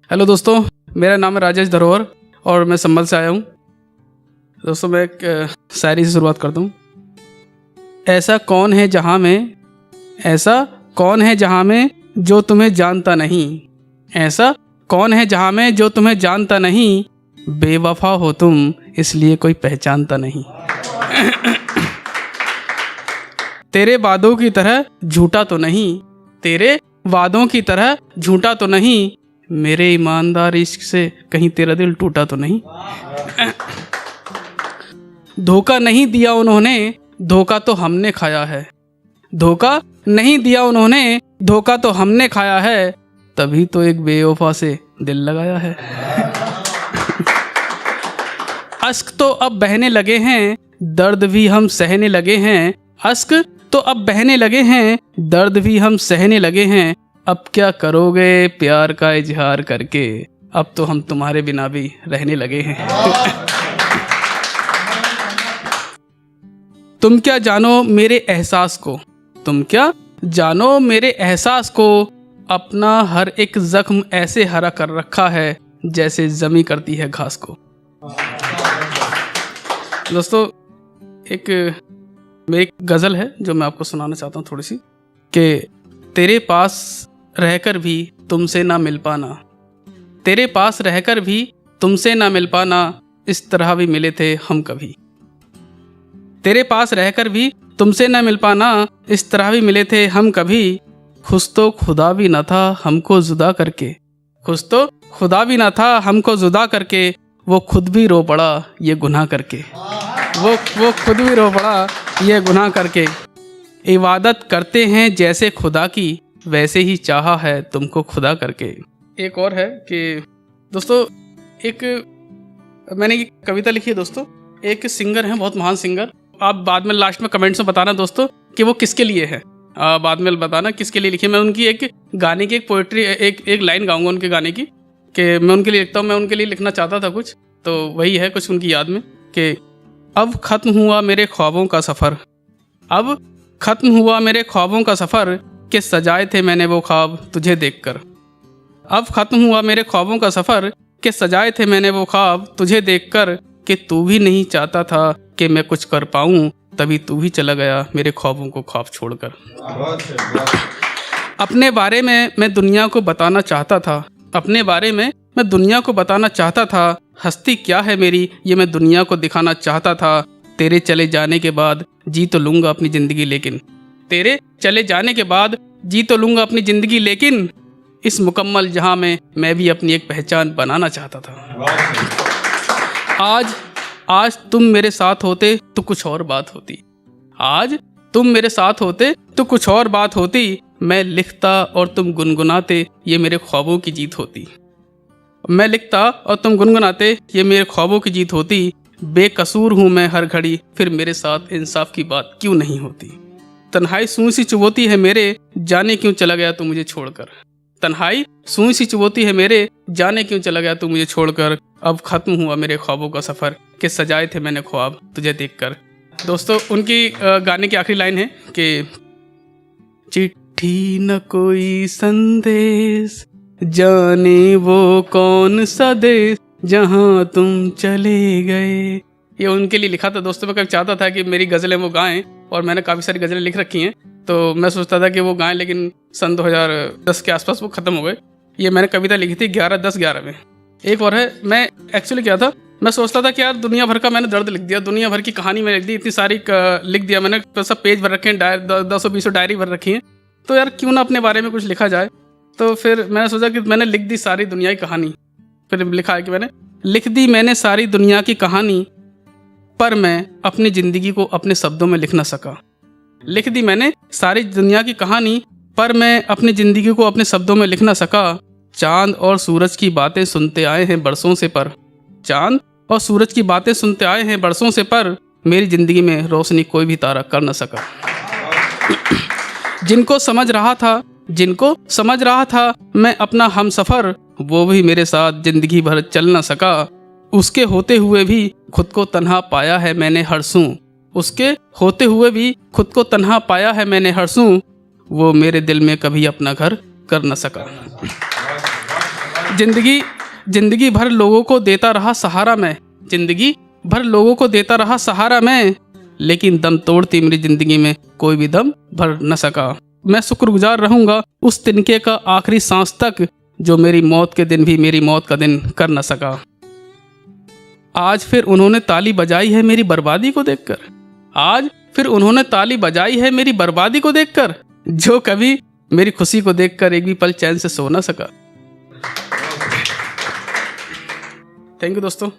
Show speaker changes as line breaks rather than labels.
Hello दोस्तों, मेरा नाम है राजेश धरोहर और मैं संभल से आया हूँ। दोस्तों मैं एक शायरी से शुरुआत करता हूँ। ऐसा कौन है जहाँ में, ऐसा कौन है जहाँ में जो तुम्हें जानता नहीं, ऐसा कौन है जहाँ में जो तुम्हें जानता नहीं, बेवफा हो तुम इसलिए कोई पहचानता नहीं। तेरे वादों की तरह झूठा तो नहीं, तेरे वादों की तरह झूठा तो नहीं, मेरे ईमानदार इश्क से कहीं तेरा दिल टूटा तो नहीं। धोखा नहीं दिया उन्होंने, धोखा तो हमने खाया है, धोखा नहीं दिया उन्होंने, धोखा तो हमने खाया है, तभी तो एक बेवफा से दिल लगाया है। अश्क तो अब बहने लगे हैं, दर्द भी हम सहने लगे हैं, अश्क तो अब बहने लगे हैं, दर्द भी हम सहने लगे हैं, अब क्या करोगे प्यार का इजहार करके, अब तो हम तुम्हारे बिना भी रहने लगे हैं। तुम क्या जानो मेरे एहसास को, तुम क्या जानो मेरे एहसास को, अपना हर एक जख्म ऐसे हरा कर रखा है जैसे जमी करती है घास को। दोस्तों एक मेरी गज़ल है जो मैं आपको सुनाना चाहता हूँ थोड़ी सी, कि तेरे पास रहकर भी तुमसे ना मिल पाना, तेरे पास रहकर भी तुमसे ना मिल पाना, इस तरह भी मिले थे हम कभी। तेरे पास रहकर भी तुमसे ना मिल पाना, इस तरह भी मिले थे हम कभी, खुश तो खुदा भी न था हमको जुदा करके, खुश तो खुदा भी न था हमको जुदा करके, वो खुद भी रो पड़ा ये गुनाह करके, वो खुद भी रो पड़ा ये गुनाह करके। इबादत करते हैं जैसे खुदा की, वैसे ही चाहा है तुमको खुदा करके। एक और है कि दोस्तों एक मैंने एक कविता लिखी है दोस्तों, एक सिंगर हैं बहुत महान सिंगर, आप बाद में लास्ट में कमेंट्स में बताना दोस्तों कि वो किसके लिए है, बाद में बताना किसके लिए लिखी। मैं उनकी एक गाने की एक पोइट्री एक लाइन गाऊंगा उनके गाने की, कि मैं उनके लिए लिखता हूँ, मैं उनके लिए लिखना चाहता था कुछ, तो वही है कुछ उनकी याद में कि अब ख़त्म हुआ मेरे ख्वाबों का सफ़र, अब ख़त्म हुआ मेरे ख्वाबों का सफ़र, कि सजाए थे मैंने वो ख्वाब तुझे देखकर, अब ख़त्म हुआ मेरे ख्वाबों का सफ़र, कि सजाए थे मैंने वो ख्वाब तुझे देखकर, कि तू भी नहीं चाहता था कि मैं कुछ कर पाऊँ, तभी तू भी चला गया मेरे ख्वाबों को ख्वाब छोड़कर। अपने बारे में मैं दुनिया को बताना चाहता था, अपने बारे में मैं दुनिया को बताना चाहता था, हस्ती क्या है मेरी ये मैं दुनिया को दिखाना चाहता था, तेरे चले जाने के बाद जी तो लूँगा अपनी ज़िंदगी लेकिन, तेरे चले जाने के बाद जी तो लूँगा अपनी ज़िंदगी लेकिन, इस मुकम्मल जहां में मैं भी अपनी एक पहचान बनाना चाहता था। आज तुम मेरे साथ होते तो कुछ और बात होती, आज तुम मेरे साथ होते तो कुछ और बात होती, मैं लिखता और तुम गुनगुनाते ये मेरे ख्वाबों की जीत होती, मैं लिखता और तुम गुनगुनाते ये मेरे ख्वाबों की जीत होती, बेकसूर हूँ मैं हर घड़ी फिर मेरे साथ इंसाफ की बात क्यों नहीं होती, तन्हाई सूई सी चुभोती है मेरे जाने क्यों चला गया तू मुझे छोड़कर, तन्हाई सूई सी चुभोती है मेरे जाने क्यों चला गया तू मुझे छोड़कर, अब ख़त्म हुआ मेरे ख्वाबों का सफ़र, कि सजाए थे मैंने ख्वाब तुझे देखकर। दोस्तों उनकी गाने की आखिरी लाइन है कि चिट्ठी न कोई संदेश, जाने वो कौन सा देश जहाँ तुम चले गए। ये उनके लिए लिखा था दोस्तों। मैं कभी चाहता था कि मेरी गज़लें वो गाएं, और मैंने काफ़ी सारी गज़लें लिख रखी हैं, तो मैं सोचता था कि वो गाएं, लेकिन सन 2010 के आसपास वो ख़त्म हो गए। ये मैंने कविता लिखी थी 11/10/11 में। एक और है, मैं एक्चुअली क्या था, मैं सोचता था कि यार दुनिया भर का मैंने दर्द लिख दिया, दुनिया भर की कहानी मैंने लिख दी, इतनी सारी लिख दिया मैंने, तो सब पेज भर रखे हैं, 10-20 डायरी भर रखी हैं, तो यार क्यों ना अपने बारे में कुछ लिखा जाए। तो फिर मैंने सोचा कि मैंने लिख दी सारी दुनिया की कहानी। फिर लिखा है कि मैंने लिख दी मैंने सारी दुनिया की कहानी, पर मैं अपनी ज़िंदगी को अपने शब्दों में लिख ना सका। लिख दी मैंने सारी दुनिया की कहानी, पर मैं अपनी ज़िंदगी को अपने शब्दों में लिख ना सका। चांद और सूरज की बातें सुनते आए हैं बरसों से, पर चांद और सूरज की बातें सुनते आए हैं बरसों से, पर मेरी ज़िंदगी में रोशनी कोई भी तारा कर न सका। जिनको समझ रहा था मैं अपना हमसफ़र, वो भी मेरे साथ ज़िंदगी भर चल न सका। उसके होते हुए भी खुद को तन्हा पाया है मैंने हरसूं, उसके होते हुए भी खुद को तन्हा पाया है मैंने हरसूं, वो मेरे दिल में कभी अपना घर कर न सका। जिंदगी भर लोगों को देता रहा सहारा मैं, जिंदगी भर लोगों को देता रहा सहारा मैं, लेकिन दम तोड़ती मेरी जिंदगी में कोई भी दम भर न सका। मैं शुक्रगुजार रहूंगा उस तिनके का आखिरी सांस तक, जो मेरी मौत के दिन भी मेरी मौत का दिन कर न सका। आज फिर उन्होंने ताली बजाई है मेरी बर्बादी को देखकर, आज फिर उन्होंने ताली बजाई है मेरी बर्बादी को देखकर, जो कभी मेरी खुशी को देखकर एक भी पल चैन से सो न सका। थैंक यू दोस्तों।